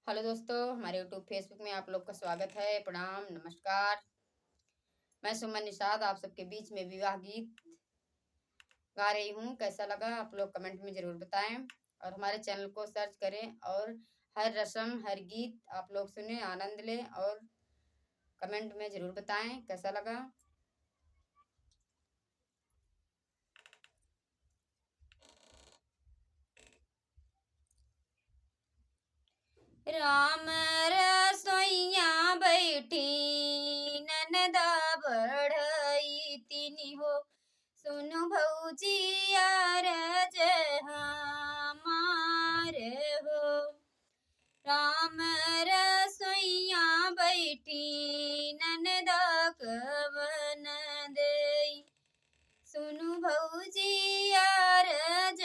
Hello दोस्तों, हमारे YouTube Facebook में आप लोग का स्वागत है। प्रणाम, नमस्कार। मैं सुमन निषाद आप सबके बीच में विवाह गीत गा रही हूँ। कैसा लगा आप लोग कमेंट में ज़रूर बताएं और हमारे चैनल को सर्च करें और हर रस्म हर गीत आप लोग सुने, आनंद लें और कमेंट में ज़रूर बताएं कैसा लगा। राम रसोइया बैठी ननदा बढ़ई तिनी हो, सुनु भौजी अरज हमार हो। राम रसोइया बैठी ननदा कवन देई, सुनु भौजी अरज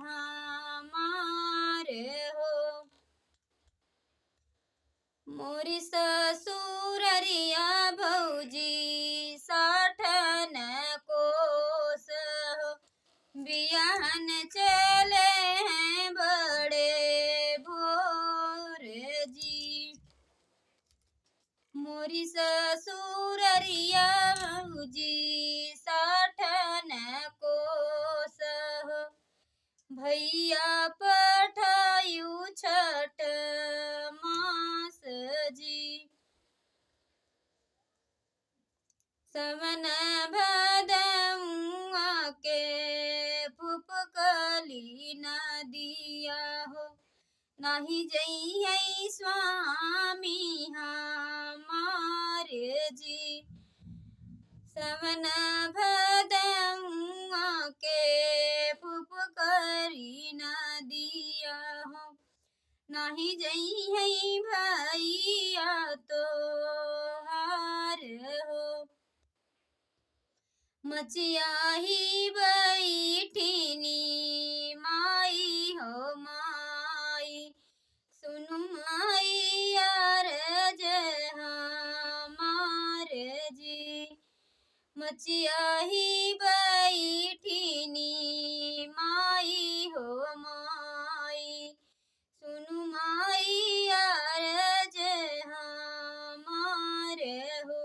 हमार हो। मोरी ससुररिया भौजी साठन कोस हो, बियाहन चले हैं बड़े भोर जी। मोरी ससुररिया भौजी साठन कोस हो, भैया पठायु छठ मास जी। सवन भदउआ के फुफकली नदिया हो, नाही जइयै स्वामी हमारे जी। सवन भदउआ के फुफकरी नदिया हो, नाही जइयै भैया तोहार हो। मचिया ही बैठिनी माई हो माई, सुनु माई अरज हमार जी। मचिया ही बैठिनी माई हो माई, सुनु माई अरज हमार हो।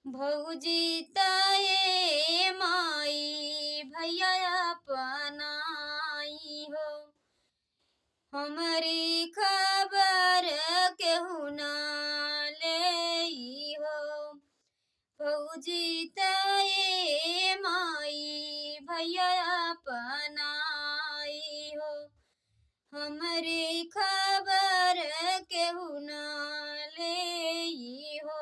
भौजी ताये माई भैया अपनाई हो, हमारी खबर केहू न लेई हो। भौजी ताये माई भैया अपनाई हो, हमारी खबर केहू न लेई हो।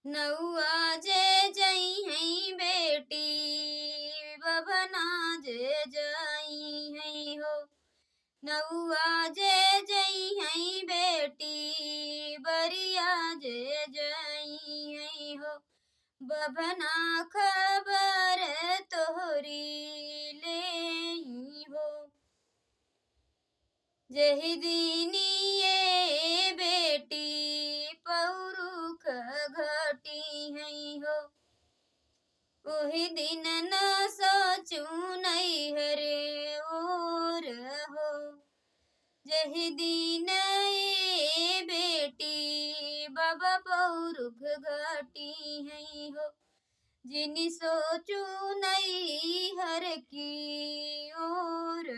नौआ जे जइयै बेटी बभना जे जइयै हो, नौआ जे जइयै बेटी बरिया जे जइयै हो, बभना खबर तोहरी लेई हो। जहि दिनिये बेटी पौरुख घटी है हो, ओहि दिन न सोचू नैहरे ओर हो। जहि दिन ये बेटी बाबा पौरुख घटी है हो, जिनि सोचू नैहर की ओर